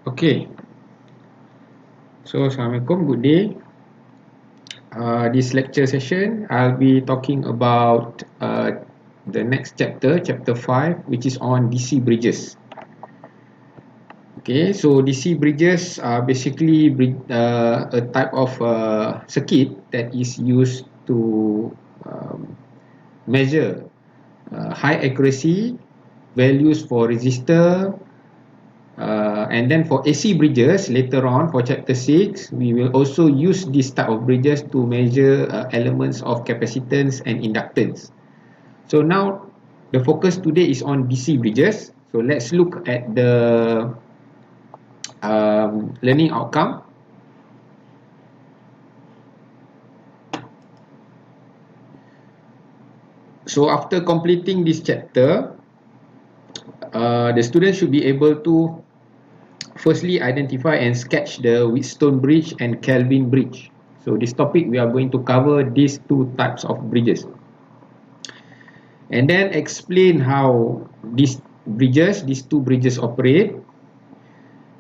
Okay, so Assalamualaikum, good day. This lecture session, I'll be talking about the next chapter, chapter 5, which is on DC bridges. Okay, so DC bridges are basically a type of circuit that is used to measure high accuracy values for resistor. And then for AC bridges, later on for chapter 6, we will also use this type of bridges to measure elements of capacitance and inductance. So now the focus today is on DC bridges. So let's look at the learning outcome. So after completing this chapter, the student should be able to firstly identify and sketch the Wheatstone bridge and Kelvin bridge. So this topic we are going to cover these two types of bridges. And then explain how these two bridges operate.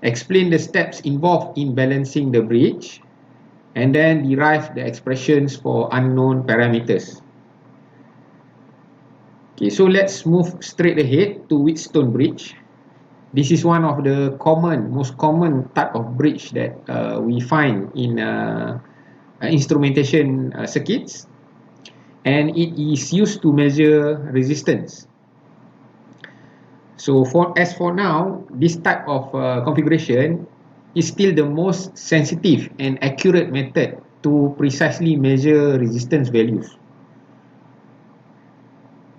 Explain the steps involved in balancing the bridge. And then derive the expressions for unknown parameters. Okay, so let's move straight ahead to Wheatstone bridge. This is one of the most common type of bridge that we find in instrumentation circuits, and it is used to measure resistance. So as for now, this type of configuration is still the most sensitive and accurate method to precisely measure resistance values.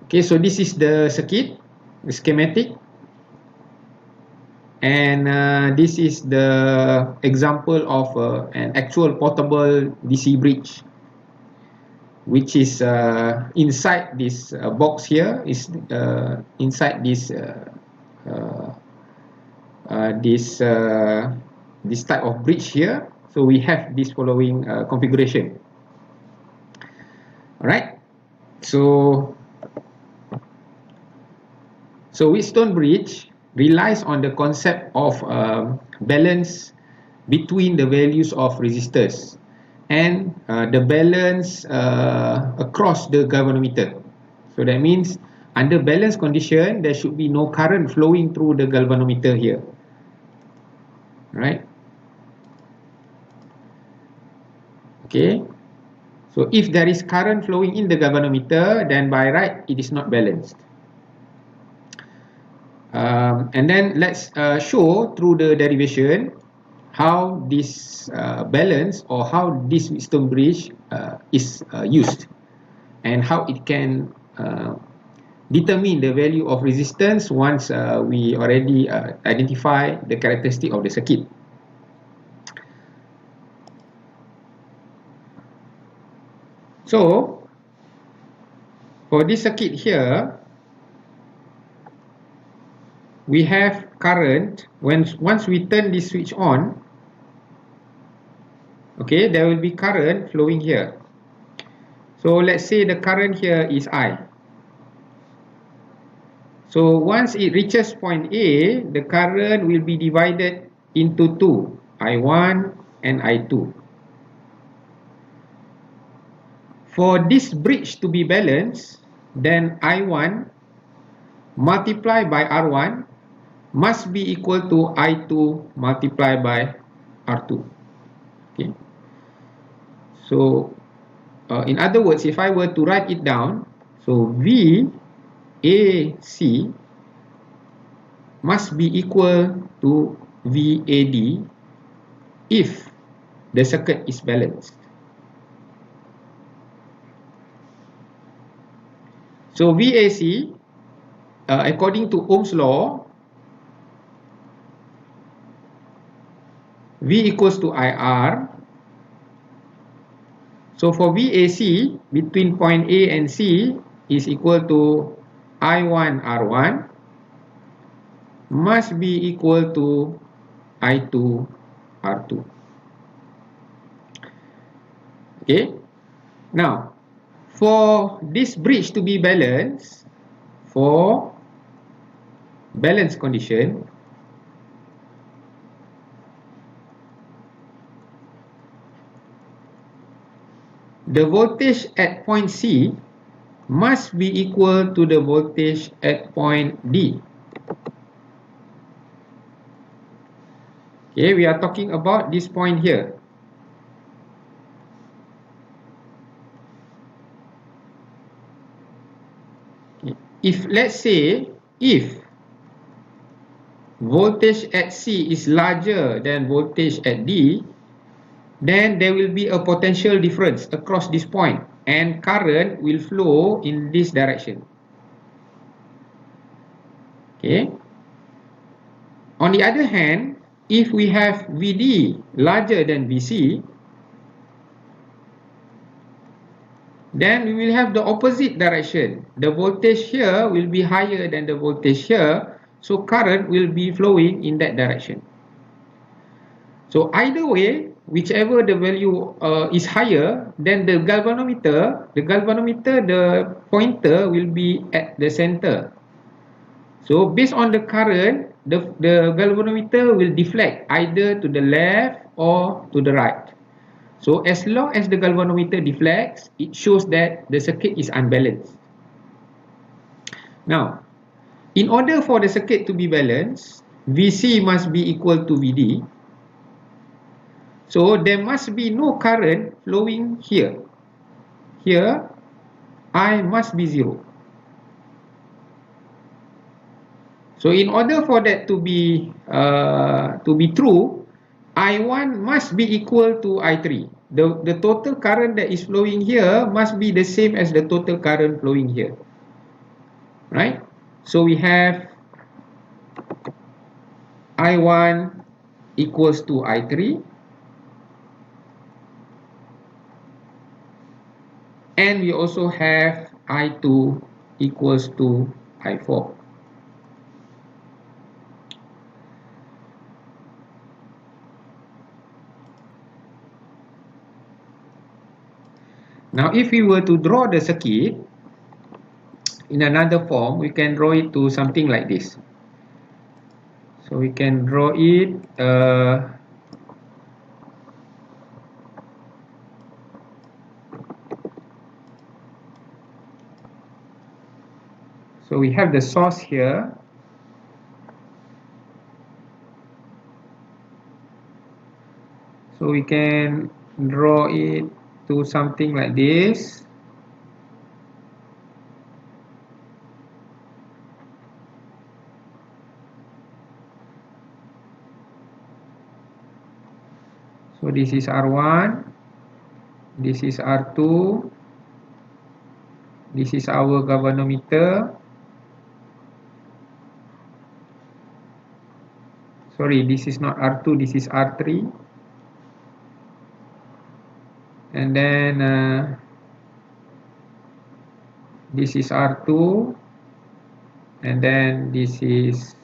Okay, so this is the circuit, the schematic. And this is the example of an actual portable DC bridge, which is inside this box here, is inside this this type of bridge here. So we have this following configuration. All right. So Wheatstone bridge relies on the concept of balance between the values of resistors and the balance across the galvanometer. So that means under balance condition, there should be no current flowing through the galvanometer here. Right? Okay. So if there is current flowing in the galvanometer, then by right it is not balanced. And then let's show through the derivation how this balance or how this Wheatstone bridge is used, and how it can determine the value of resistance once we already identify the characteristic of the circuit. So for this circuit here, we have current. Once we turn this switch on, okay, there will be current flowing here. So let's say the current here is I. So once it reaches point A, the current will be divided into two, I1 and I2. For this bridge to be balanced, then I1 multiplied by R1 must be equal to I2 multiplied by R2. Okay. So in other words, if I were to write it down, so VAC must be equal to VAD if the circuit is balanced. So VAC, according to Ohm's law, V equals to IR. So for VAC between point A and C is equal to I1 R1 must be equal to I2 R2. Okay. Now, for this bridge to be balanced, for balance condition, the voltage at point C must be equal to the voltage at point D. Okay, we are talking about this point here. Okay. If let's say if voltage at C is larger than voltage at D, then there will be a potential difference across this point and current will flow in this direction. Okay. On the other hand, if we have VD larger than VC, then we will have the opposite direction. The voltage here will be higher than the voltage here, so current will be flowing in that direction. So either way, whichever the value is higher, then the galvanometer, the pointer will be at the center. So based on the current, the galvanometer will deflect either to the left or to the right. So as long as the galvanometer deflects, it shows that the circuit is unbalanced. Now, in order for the circuit to be balanced, VC must be equal to VD. So there must be no current flowing here. Here, I must be 0. So in order for that to be true, I1 must be equal to I3. The total current that is flowing here must be the same as the total current flowing here. Right? So we have I1 equals to I3. And we also have I2 equals to I4. Now, if we were to draw the circuit in another form, we can draw it to something like this. So we can draw it so we have the source here. So we can draw it to something like this. So this is R1, this is R2, this is our galvanometer. Sorry, this is not R2, this is R3. And then this is R2, and then this is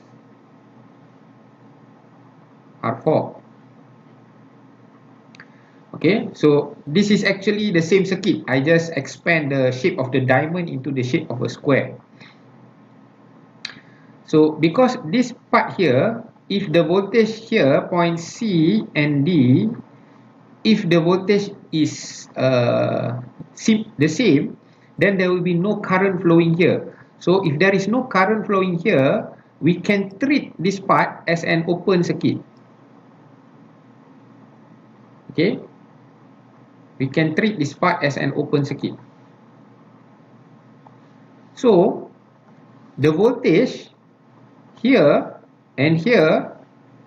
R4. Okay, so this is actually the same circuit. I just expand the shape of the diamond into the shape of a square. So because this part here, if the voltage here, point C and D, if the voltage is the same, then there will be no current flowing here. So if there is no current flowing here, we can treat this part as an open circuit. Okay, we can treat this part as an open circuit. So the voltage here and here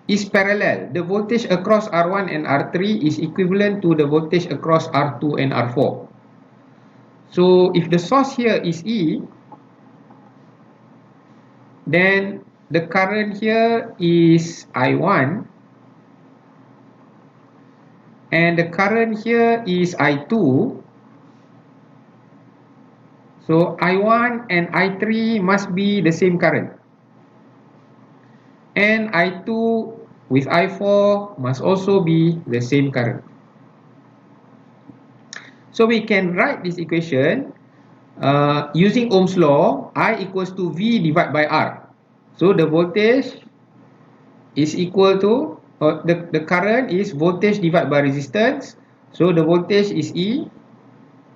is parallel. The voltage across R1 and R3 is equivalent to the voltage across R2 and R4. So if the source here is E, then the current here is I1 and the current here is I2. So I1 and I3 must be the same current. And I2 with I4 must also be the same current. So we can write this equation using Ohm's law, I equals to V divided by R. So the voltage is equal to, the current is voltage divided by resistance. So the voltage is E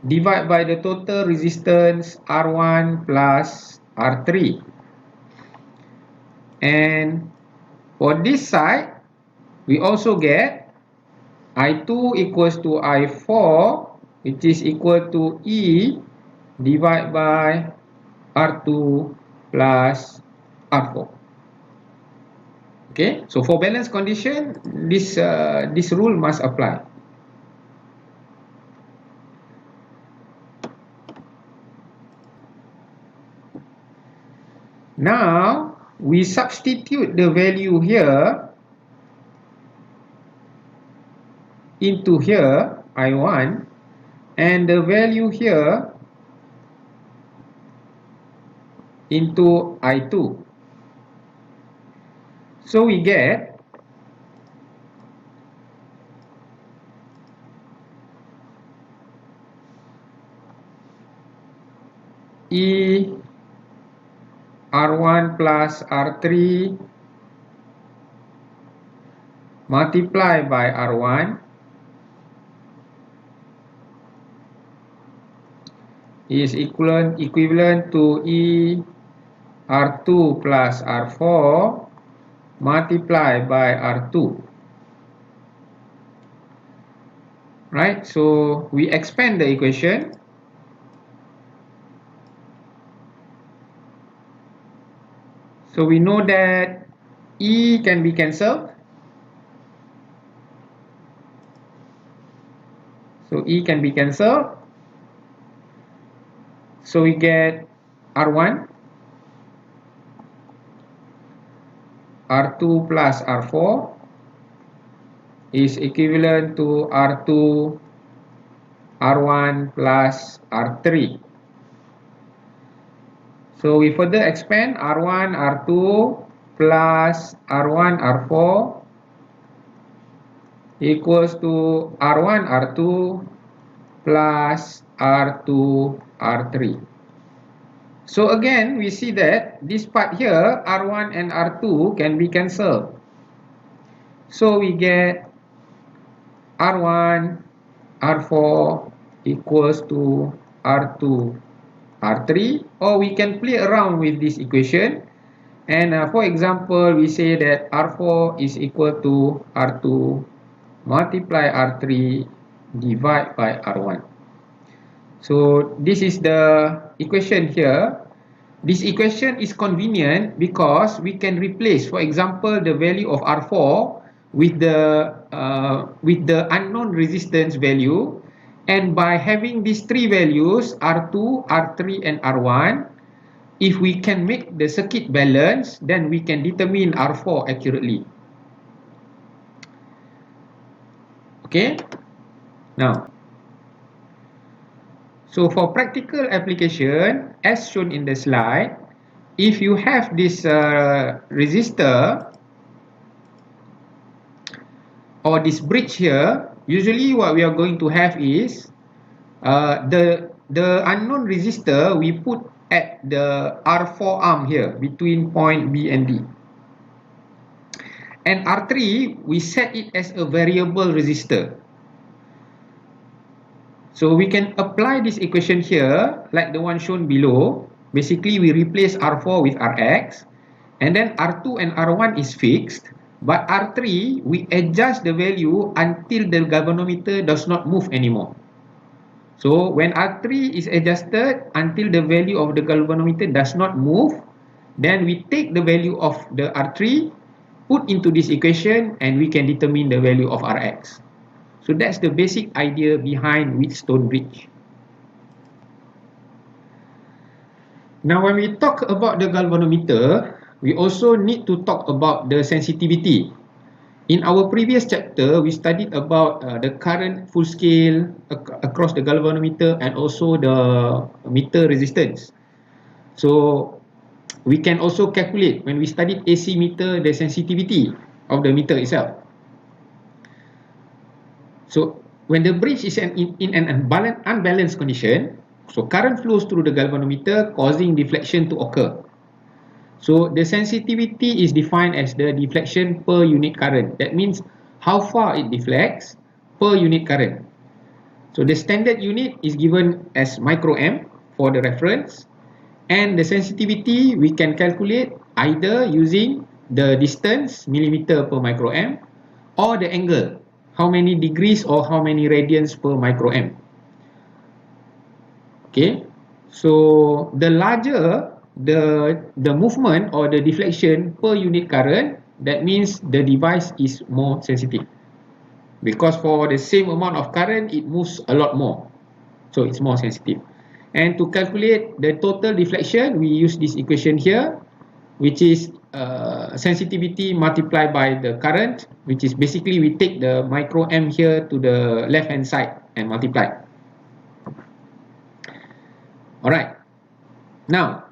divide by the total resistance R1 plus R3. And for this side, we also get I2 equals to I4, which is equal to E divided by R2 plus R4. Okay, so for balance condition, this rule must apply. Now we substitute the value here into here, I1, and the value here into I2. So we get E R1 plus R3 multiplied by R1 is equivalent to E R2 plus R4 multiplied by R2. Right, so we expand the equation. So we know that E can be cancelled. So E can be cancelled. So we get R1, R2 plus R4 is equivalent to R2, R1 plus R3. So we further expand R1, R2 plus R1, R4 equals to R1, R2 plus R2, R3. So again, we see that this part here, R1 and R2 can be cancelled. So we get R1, R4 equals to R2, R3, or we can play around with this equation. And for example, we say that R4 is equal to R2 multiply R3 divide by R1. So this is the equation here. This equation is convenient because we can replace, for example, the value of R4 with the unknown resistance value. And by having these three values, R2, R3, and R1, if we can make the circuit balance, then we can determine R4 accurately. Okay, now, so for practical application, as shown in the slide, if you have this resistor or this bridge here, usually what we are going to have is the unknown resistor we put at the R4 arm here between point B and D. And R3, we set it as a variable resistor. So we can apply this equation here like the one shown below. Basically, we replace R4 with Rx, and then R2 and R1 is fixed, but R3, we adjust the value until the galvanometer does not move anymore. So when R3 is adjusted until the value of the galvanometer does not move, then we take the value of the R3, put into this equation, and we can determine the value of Rx. So that's the basic idea behind Wheatstone bridge. Now when we talk about the galvanometer, we also need to talk about the sensitivity. In our previous chapter, we studied about the current full scale across the galvanometer and also the meter resistance. So we can also calculate, when we studied AC meter, the sensitivity of the meter itself. So when the bridge is in an unbalanced condition, so current flows through the galvanometer causing deflection to occur. So the sensitivity is defined as the deflection per unit current. That means how far it deflects per unit current. So the standard unit is given as microamp for the reference, and the sensitivity we can calculate either using the distance millimeter per microamp or the angle, how many degrees or how many radians per microamp. Okay, so the larger the movement or the deflection per unit current, that means the device is more sensitive, because for the same amount of current it moves a lot more, so it's more sensitive. And to calculate the total deflection, we use this equation here, which is sensitivity multiplied by the current, which is basically we take the microamp here to the left hand side and multiply. Alright, now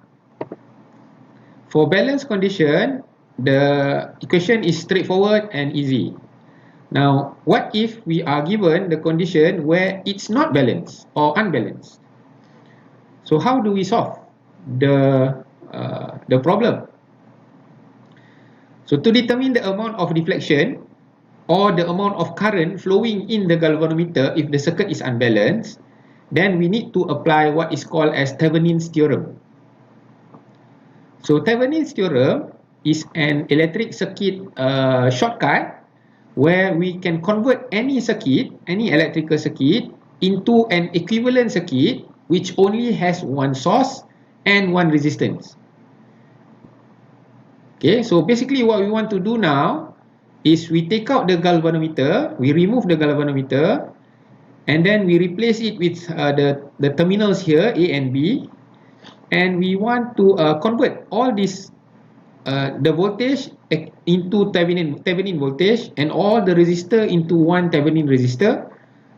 for balance condition, the equation is straightforward and easy. Now, what if we are given the condition where it's not balanced or unbalanced? So how do we solve the problem? So to determine the amount of deflection or the amount of current flowing in the galvanometer if the circuit is unbalanced, then we need to apply what is called as Thevenin's theorem. So Thevenin's theorem is an electric circuit shortcut where we can convert any circuit, any electrical circuit, into an equivalent circuit which only has one source and one resistance. Okay, so basically what we want to do now is we take out the galvanometer, we remove the galvanometer, and then we replace it with the terminals here, A and B, and we want to convert all this, the voltage into Thevenin voltage and all the resistor into one Thevenin resistor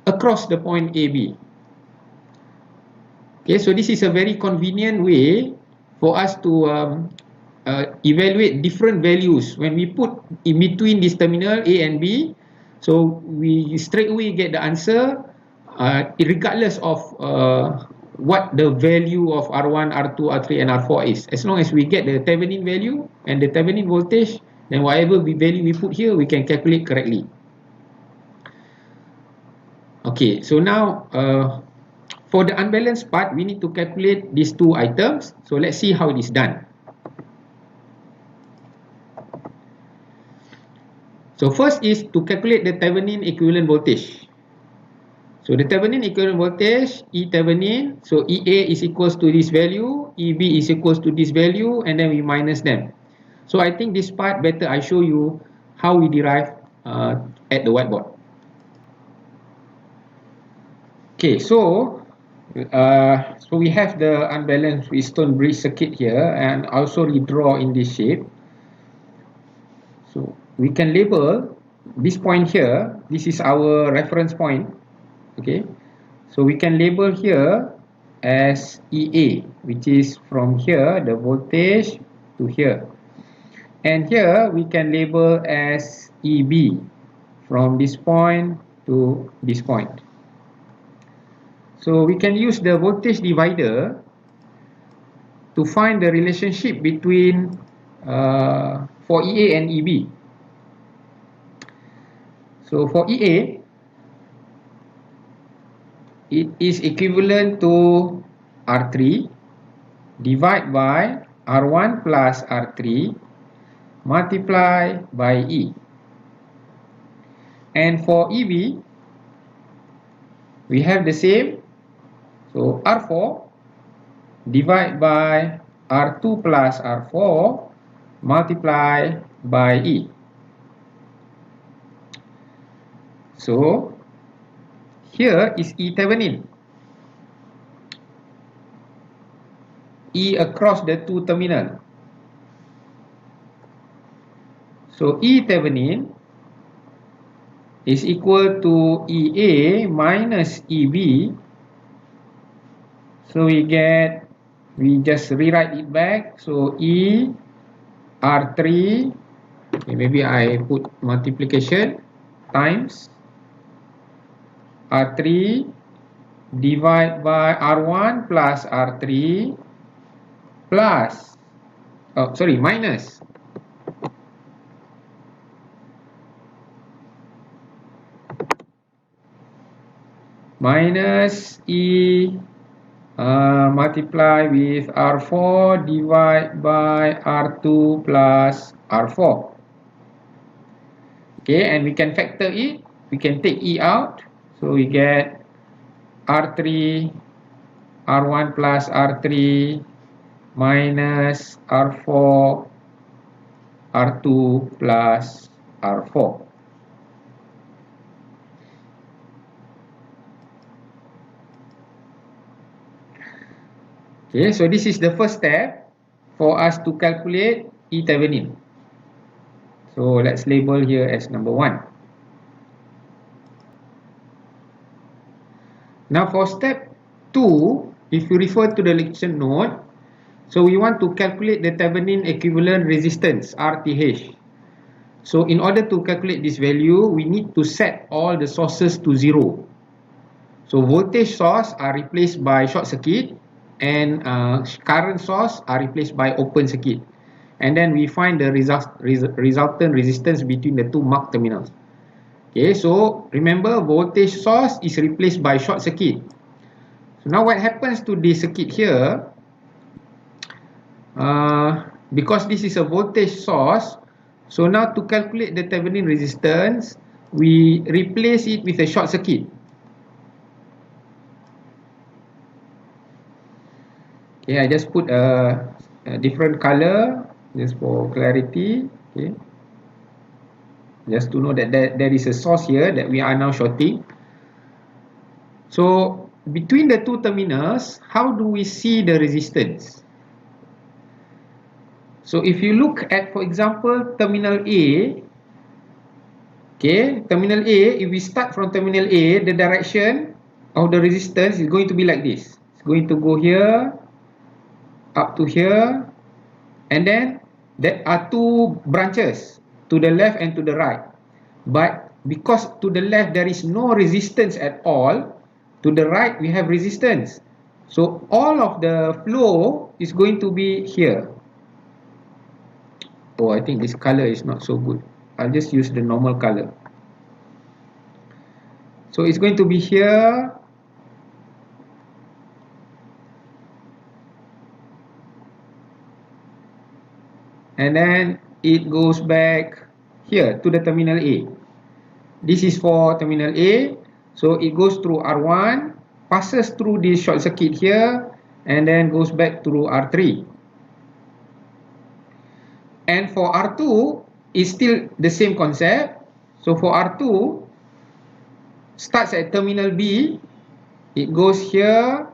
across the point AB. Okay, so this is a very convenient way for us to evaluate different values when we put in between this terminal A and B. So we straight away get the answer regardless of what the value of R1, R2, R3 and R4 is. As long as we get the Thevenin value and the Thevenin voltage, then whatever value we put here, we can calculate correctly. Okay, so now for the unbalanced part, we need to calculate these two items. So let's see how it is done. So first is to calculate the Thevenin equivalent voltage. So the Thevenin equivalent voltage, E Thevenin, so EA is equals to this value, EB is equals to this value, and then we minus them. So I think this part better I show you how we derive at the whiteboard. Okay, so we have the unbalanced Wheatstone bridge circuit here, and also redraw in this shape. So we can label this point here, this is our reference point. Okay, so we can label here as EA, which is from here, the voltage to here. And here we can label as EB, from this point to this point. So we can use the voltage divider to find the relationship between for EA and EB. So for EA, it is equivalent to R3 divided by R1 plus R3 multiplied by E. And for EB, we have the same. So R4 divided by R2 plus R4 multiplied by E. So here is E Thevenin. E across the two terminal. So E Thevenin is equal to EA minus EB. So we just rewrite it back. So E R3, okay, maybe I put multiplication, times R3 divided by R1 plus R3 plus, minus minus E multiply with R4 divide by R2 plus R4. Okay, and we can factor it. We can take E out. So we get R3, R1 plus R3 minus R4, R2 plus R4. Okay, so this is the first step for us to calculate E Thevenin. So let's label here as number 1. Now for step 2, if you refer to the lecture note, so we want to calculate the Thevenin equivalent resistance, RTH. So in order to calculate this value, we need to set all the sources to 0. So voltage source are replaced by short circuit, and current source are replaced by open circuit. And then we find the resultant resistance between the two marked terminals. Okay, so remember, voltage source is replaced by short circuit. So now what happens to this circuit here? Because this is a voltage source, so now to calculate the Thevenin resistance, we replace it with a short circuit. Okay, I just put a different color just for clarity. Okay, just to know that there is a source here that we are now shorting. So between the two terminals, how do we see the resistance? So if you look at, for example, terminal A, okay, terminal A, if we start from terminal A, the direction of the resistance is going to be like this. It's going to go here, up to here, and then there are two branches, to the left and to the right. But because to the left there is no resistance at all, to the right we have resistance. So all of the flow is going to be here. Oh, I think this color is not so good. I'll just use the normal color. So it's going to be here. And then it goes back here to the terminal A. This is for terminal A. So it goes through R1, passes through this short circuit here, and then goes back through R3. And for R2, it's still the same concept. So for R2, starts at terminal B, it goes here,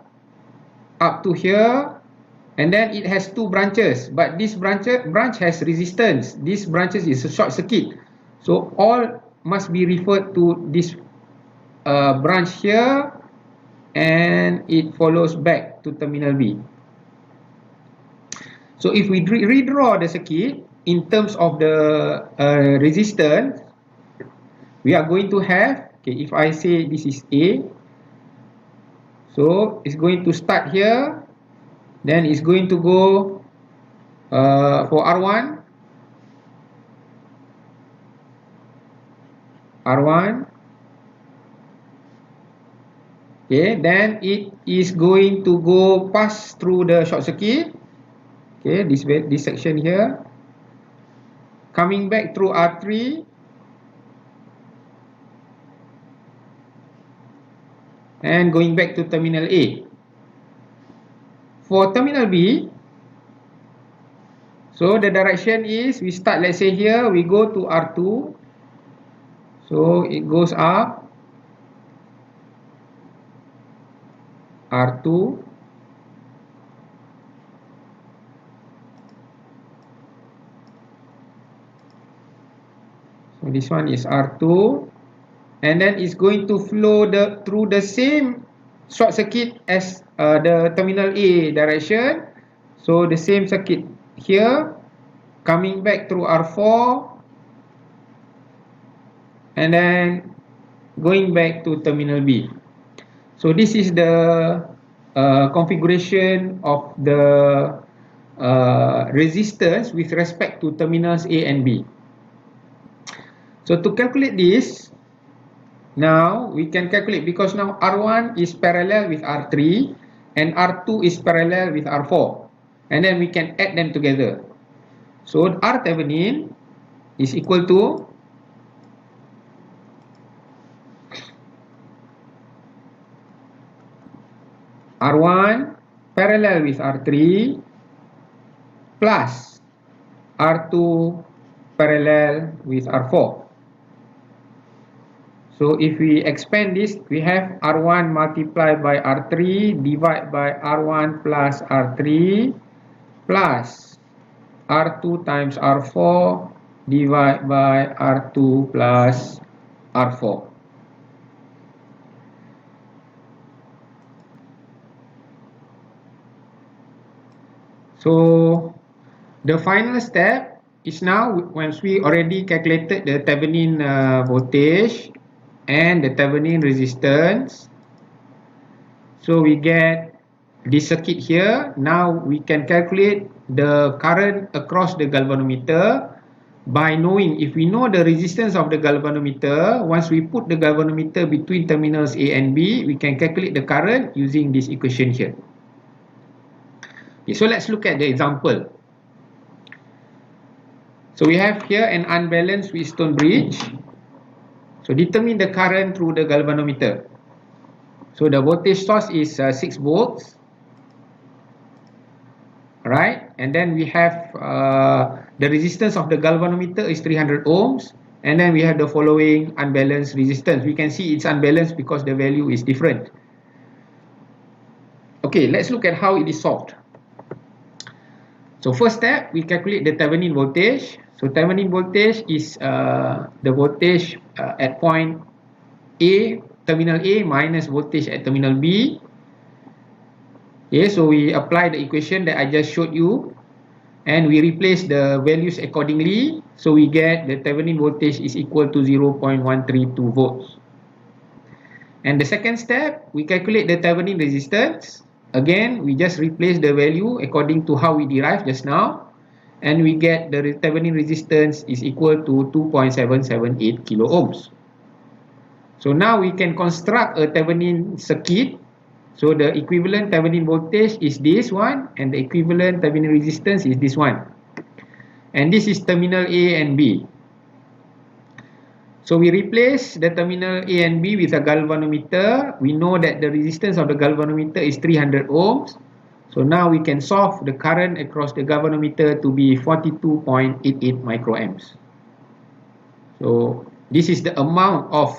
up to here, and then it has two branches. But this branch has resistance. This branch is a short circuit. So all must be referred to this branch here, and it follows back to terminal B. So if we redraw the circuit in terms of the resistance, we are going to have, okay, if I say this is A, so it's going to start here, then it's going to go for R1, okay, then it is going to go pass through the short circuit, okay, this section here, coming back through R3, and going back to terminal A. For terminal B, so the direction is, we start, let's say here, we go to R2, so it goes up, R2, so this one is R2, and then it's going to flow through the same short circuit as the terminal A direction. So the same circuit here, coming back through R4, and then going back to terminal B. So this is the configuration of the resistance with respect to terminals A and B. So to calculate this, Now we can calculate, because now R1 is parallel with R3 and R2 is parallel with R4, and then we can add them together. So R Thevenin is equal to R1 parallel with R3 plus R2 parallel with R4. So if we expand this, we have R1 multiplied by R3 divided by R1 plus R3 plus R2 times R4 divided by R2 plus R4. So the final step is now, once we already calculated the Thevenin voltage and the Thevenin resistance, so we get this circuit here. Now we can calculate the current across the galvanometer by knowing, if we know the resistance of the galvanometer, once we put the galvanometer between terminals A and B, we can calculate the current using this equation here. Okay, so let's look at the example. So we have here an unbalanced Wheatstone bridge. So determine the current through the galvanometer. So the voltage source is 6 volts. Right, and then we have the resistance of the galvanometer is 300 ohms, and then we have the following unbalanced resistance. We can see it's unbalanced because the value is different. Okay, let's look at how it is solved. So first step, we calculate the Thevenin voltage. So Thevenin voltage is the voltage at point A, terminal A, minus voltage at terminal B. Okay, so we apply the equation that I just showed you, and we replace the values accordingly. So we get the Thevenin voltage is equal to 0.132 volts. And the second step, we calculate the Thevenin resistance. Again, we just replace the value according to how we derived just now, and we get the Thevenin resistance is equal to 2.778 kilo ohms. So now we can construct a Thevenin circuit. So the equivalent Thevenin voltage is this one, and the equivalent Thevenin resistance is this one. And this is terminal A and B. So we replace the terminal A and B with a galvanometer. We know that the resistance of the galvanometer is 300 ohms. So now we can solve the current across the galvanometer to be 42.88 microamps. So this is the amount of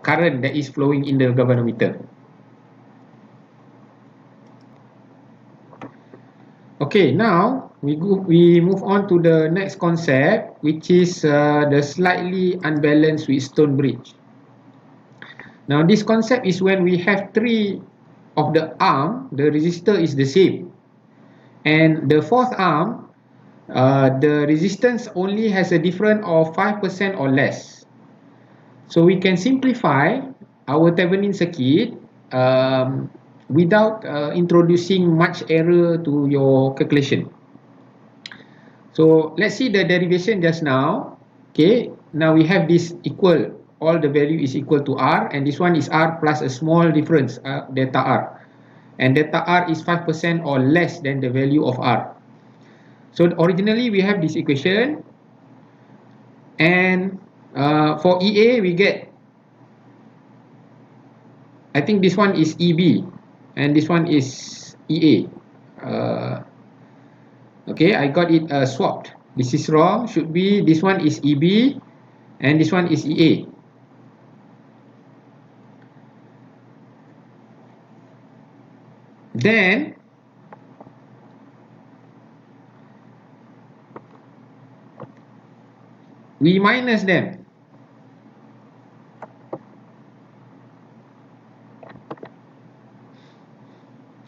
current that is flowing in the galvanometer. Okay, now we move on to the next concept, which is the slightly unbalanced Wheatstone bridge. Now this concept is when we have 3 of the arm, the resistor is the same, and the 4th arm, the resistance only has a difference of 5% or less. So we can simplify our Thevenin circuit without introducing much error to your calculation. So let's see the derivation just now. Okay, now we have this equal, all the value is equal to R, and this one is R plus a small difference, delta R, and delta R is 5% or less than the value of R. So originally we have this equation, and for EA we get, I think this one is EB, and this one is EA. Okay, I got it swapped. This is wrong. Should be this one is EB, and this one is EA. Then we minus them.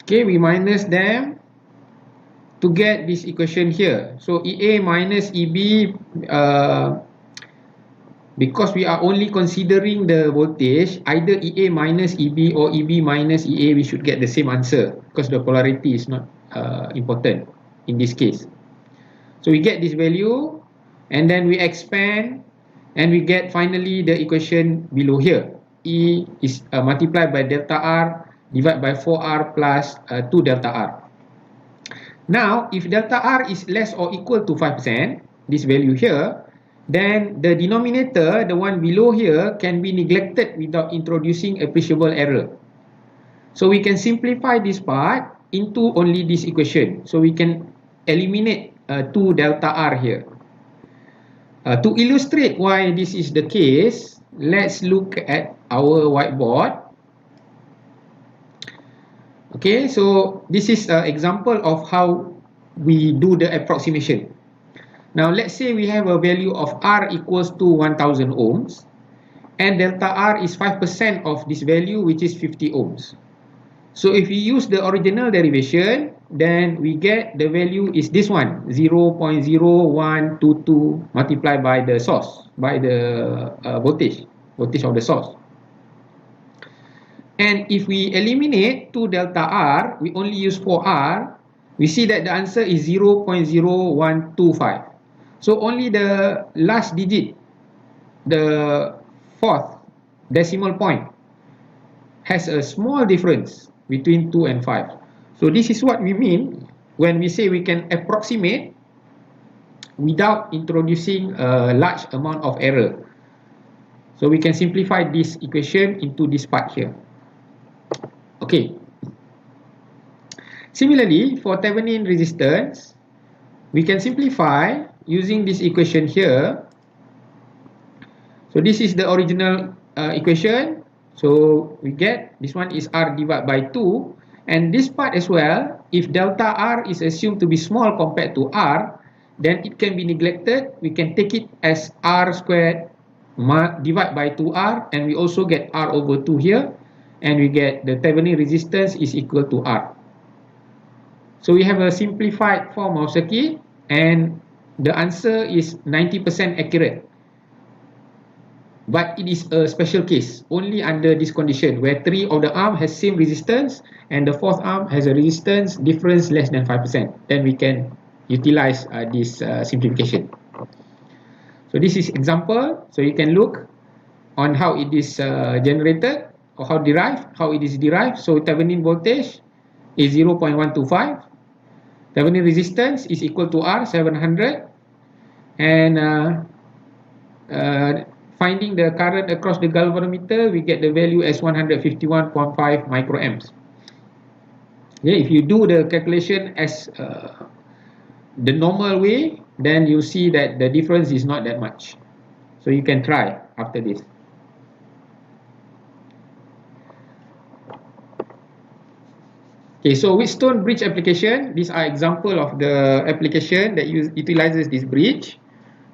Okay, we minus them to get this equation here. So EA minus EB, because we are only considering the voltage, either EA minus EB or EB minus EA, we should get the same answer, because the polarity is not important in this case. So we get this value, and then we expand And we get finally the equation below here. E is multiplied by delta R divided by 4R plus 2 delta R. Now, if delta R is less or equal to 5%, this value here, then the denominator, the one below here, can be neglected without introducing appreciable error. So we can simplify this part into only this equation. So we can eliminate 2 delta R here. To illustrate why this is the case, let's look at our whiteboard. Okay, so this is an example of how we do the approximation. Now, let's say we have a value of R equals to 1000 ohms, and delta R is 5% of this value, which is 50 ohms. So if we use the original derivation, then we get the value is this one, 0.0122 multiplied by the source, by the voltage of the source. And if we eliminate 2 delta R, we only use 4R, we see that the answer is 0.0125. So only the last digit, the fourth decimal point, has a small difference between 2 and 5. So this is what we mean when we say we can approximate without introducing a large amount of error. So we can simplify this equation into this part here. Okay. Similarly, for Thevenin resistance, we can simplify using this equation here. So this is the original equation. So we get this one is R divided by 2, and this part as well, if delta R is assumed to be small compared to R, then it can be neglected. We can take it as R squared divided by 2R, and we also get R over 2 here, and we get the Thevenin resistance is equal to R. So we have a simplified form of circuit, and the answer is 90% accurate. But it is a special case, only under this condition, where 3 of the arm has same resistance, and the 4th arm has a resistance difference less than 5%. Then we can utilize this simplification. So this is example. So you can look on how it is generated, or how it is derived. So Thevenin voltage is 0.125. Thevenin resistance is equal to R, 700. And finding the current across the galvanometer, we get the value as 151.5 microamps. Okay, if you do the calculation as the normal way, then you see that the difference is not that much. So you can try after this. Okay, so Wheatstone bridge application, these are example of the application that utilizes this bridge.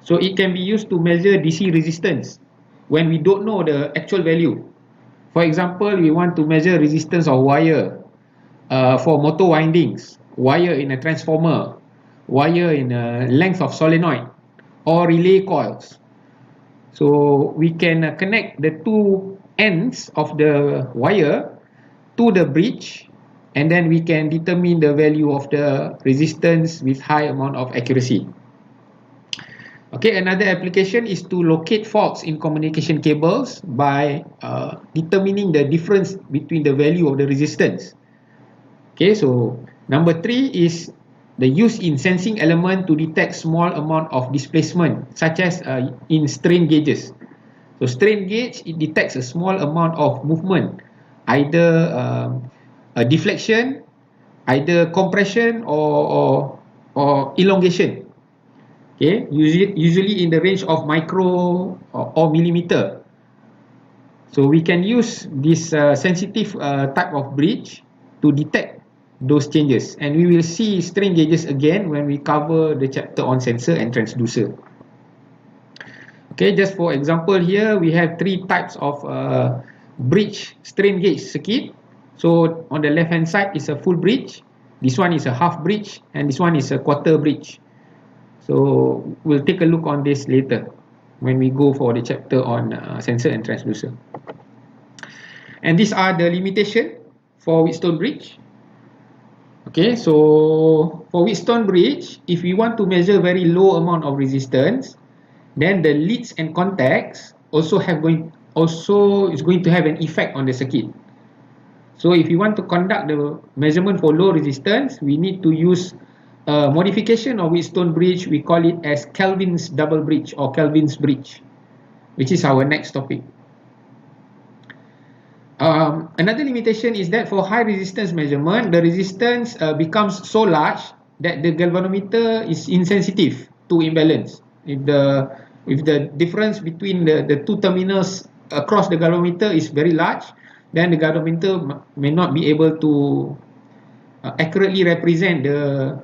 So it can be used to measure DC resistance when we don't know the actual value. For example, we want to measure resistance of wire for motor windings, wire in a transformer, wire in a length of solenoid, or relay coils. So we can connect the two ends of the wire to the bridge, and then we can determine the value of the resistance with high amount of accuracy. Okay, another application is to locate faults in communication cables by determining the difference between the value of the resistance. Okay, so number 3 is the use in sensing element to detect small amount of displacement, such as in strain gauges. So strain gauge, it detects a small amount of movement, either a deflection, either compression or elongation. Okay, usually in the range of micro or millimeter. So we can use this sensitive type of bridge to detect those changes, and we will see strain gauges again when we cover the chapter on sensor and transducer. Okay, just for example here, we have 3 types of bridge strain gauge circuit. So on the left hand side is a full bridge, this one is a half bridge, and this one is a quarter bridge. So we'll take a look on this later when we go for the chapter on sensor and transducer. And these are the limitation for Wheatstone bridge. Okay, so for Wheatstone bridge, if we want to measure very low amount of resistance, then the leads and contacts also is going to have an effect on the circuit. So if you want to conduct the measurement for low resistance, we need to use a modification of Wheatstone bridge. We call it as Kelvin's double bridge or Kelvin's bridge, which is our next topic. Another limitation is that for high resistance measurement, the resistance becomes so large that the galvanometer is insensitive to imbalance. If the difference between the two terminals across the galvanometer is very large, then the galvanometer may not be able to accurately represent the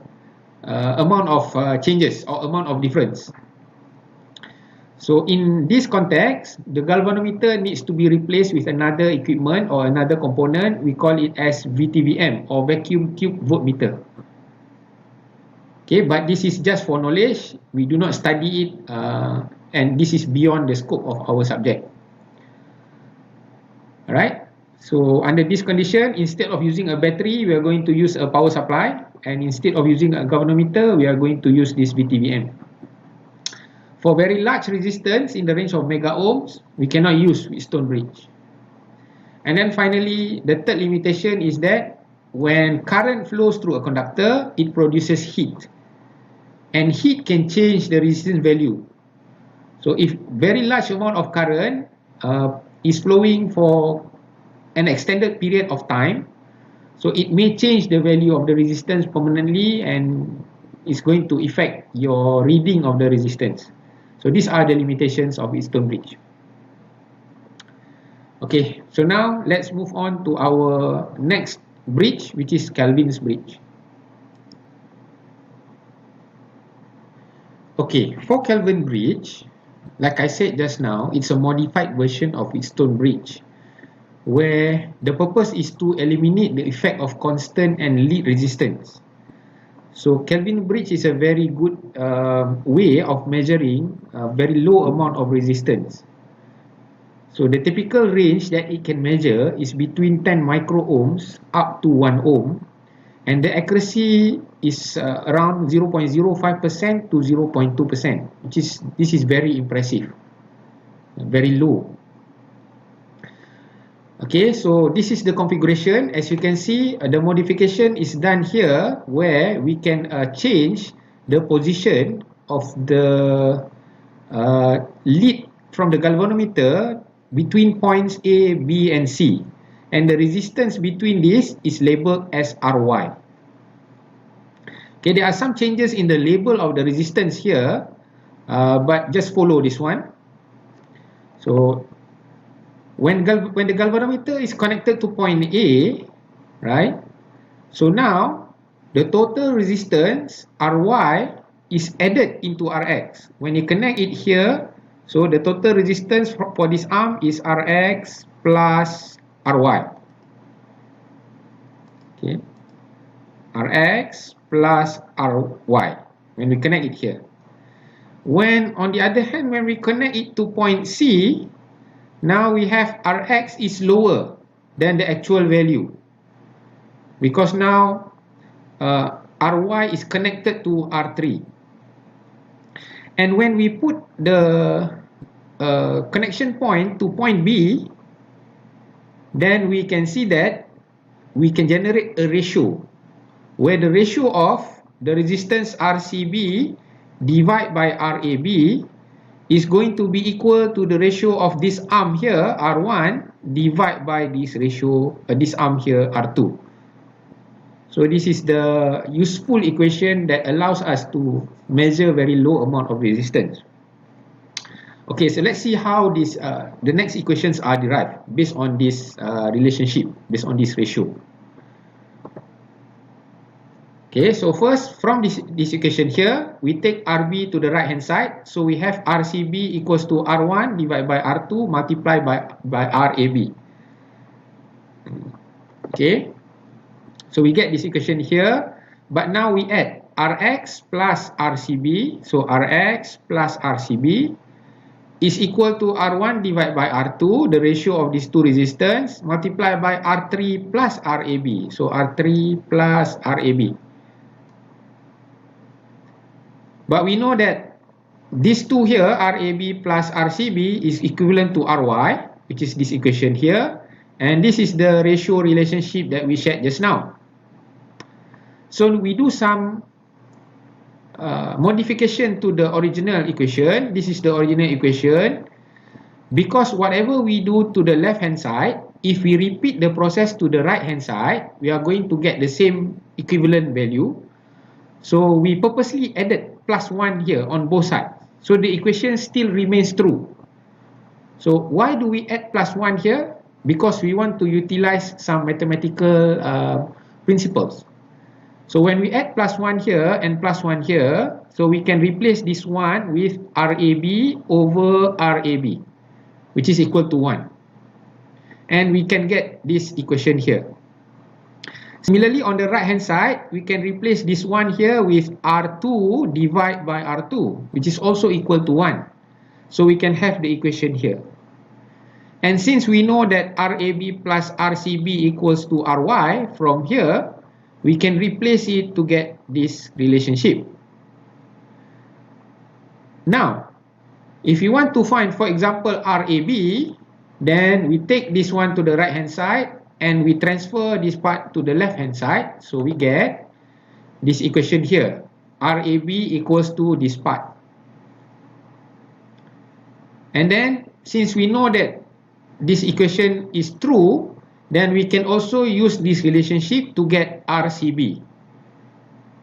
amount of changes or amount of difference. So in this context, the galvanometer needs to be replaced with another equipment or another component. We call it as VTVM or vacuum tube voltmeter. Okay, but this is just for knowledge. We do not study it, and this is beyond the scope of our subject. Alright, so under this condition, instead of using a battery, we are going to use a power supply, and instead of using a galvanometer, we are going to use this VTVM. For very large resistance in the range of mega ohms, we cannot use Wheatstone bridge. And then finally, the third limitation is that when current flows through a conductor, it produces heat. And heat can change the resistance value. So if very large amount of current is flowing for an extended period of time, so it may change the value of the resistance permanently and is going to affect your reading of the resistance. So these are the limitations of Wheatstone bridge. Okay, so now let's move on to our next bridge, which is Kelvin's bridge. Okay, for Kelvin bridge, like I said just now, it's a modified version of Wheatstone bridge, where the purpose is to eliminate the effect of constant and lead resistance. So Kelvin bridge is a very good way of measuring a very low amount of resistance. So the typical range that it can measure is between 10 microohms up to 1 ohm, and the accuracy is around 0.05% to 0.2%, this is very impressive, very low. Okay, so this is the configuration. As you can see, the modification is done here where we can change the position of the lead from the galvanometer between points A, B, and C. And the resistance between these is labeled as RY. Okay, there are some changes in the label of the resistance here, but just follow this one. So when the galvanometer is connected to point A, right? So now the total resistance Ry is added into Rx. When you connect it here, so the total resistance for this arm is Rx plus Ry. Okay, Rx plus Ry when we connect it here. When on the other hand, when we connect it to point C, now we have Rx is lower than the actual value, because now Ry is connected to R3. And when we put the connection point to point B, then we can see that we can generate a ratio, where the ratio of the resistance RCB divided by RAB is going to be equal to the ratio of this arm here, R1, divided by this ratio, this arm here, R2. So this is the useful equation that allows us to measure very low amount of resistance. Okay, so let's see how this the next equations are derived based on this relationship, based on this ratio. Okay, so first from this equation here, we take RB to the right hand side. So we have RCB equals to R1 divided by R2 multiplied by RAB. Okay, so we get this equation here, but now we add Rx plus RCB. So Rx plus RCB is equal to R1 divided by R2, the ratio of these two resistance, multiplied by R3 plus RAB. So R3 plus RAB. But we know that these two here, RAB plus RCB, is equivalent to RY, which is this equation here, and this is the ratio relationship that we shared just now. So we do some modification to the original equation. This is the original equation. Because whatever we do to the left hand side, if we repeat the process to the right hand side, we are going to get the same equivalent value. So we purposely added plus 1 here on both sides. So the equation still remains true. So why do we add plus 1 here? Because we want to utilize some mathematical principles. So when we add plus 1 here and plus 1 here, so we can replace this one with RAB over RAB, which is equal to 1. And we can get this equation here. Similarly, on the right hand side, we can replace this one here with R2 divided by R2, which is also equal to 1. So we can have the equation here. And since we know that RAB plus RCB equals to RY from here, we can replace it to get this relationship. Now, if you want to find, for example, RAB, then we take this one to the right hand side and we transfer this part to the left hand side. So we get this equation here. RAB equals to this part. And then, since we know that this equation is true, then we can also use this relationship to get RCB.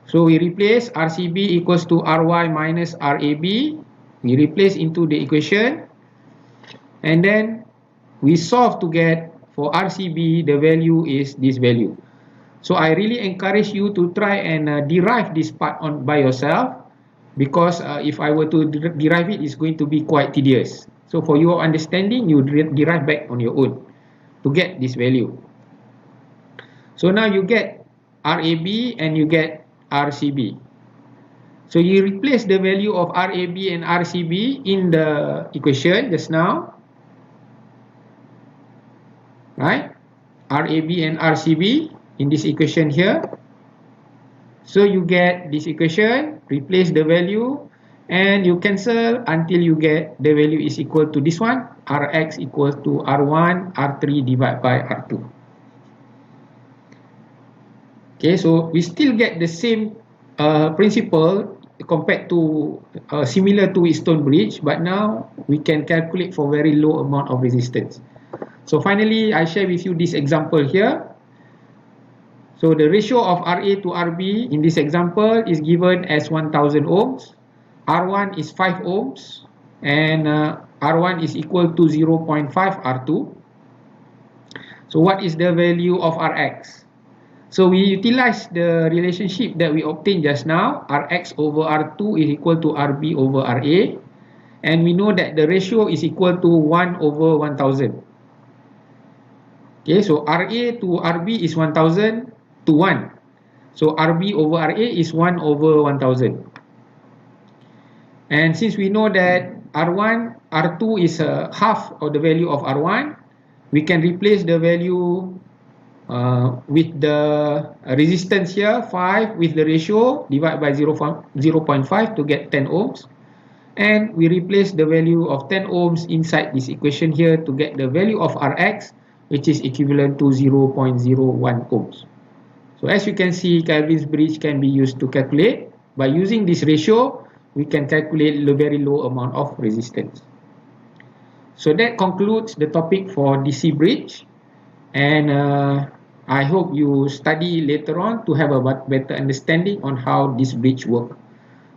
So we replace RCB equals to RY minus RAB. We replace into the equation. And then we solve to get, for RCB, the value is this value. So I really encourage you to try and derive this part by yourself, because if I were to derive it, it's going to be quite tedious. So for your understanding, you derive back on your own to get this value. So now you get RAB and you get RCB. So you replace the value of RAB and RCB in the equation just now, right? RAB and RCB in this equation here. So you get this equation, replace the value, and you cancel until you get the value is equal to this one, Rx equals to R1, R3 divided by R2. Okay, so we still get the same principle compared to similar to Wheatstone bridge, but now we can calculate for very low amount of resistance. So finally, I share with you this example here. So the ratio of RA to RB in this example is given as 1000 ohms. R1 is 5 ohms and R1 is equal to 0.5 R2. So what is the value of Rx? So we utilize the relationship that we obtained just now. Rx over R2 is equal to RB over RA. And we know that the ratio is equal to 1 over 1000. Okay, so RA to RB is 1000 to 1. So RB over RA is 1 over 1000. And since we know that R1, R2 is half of the value of R1, we can replace the value with the resistance here, 5, with the ratio, divide by 0.5 to get 10 ohms. And we replace the value of 10 ohms inside this equation here to get the value of Rx, which is equivalent to 0.01 ohms. So as you can see, Kelvin's bridge can be used to calculate. By using this ratio, we can calculate the very low amount of resistance. So that concludes the topic for DC bridge. And I hope you study later on to have a better understanding on how this bridge works.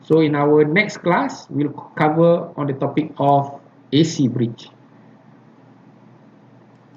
So in our next class, we'll cover on the topic of AC bridge.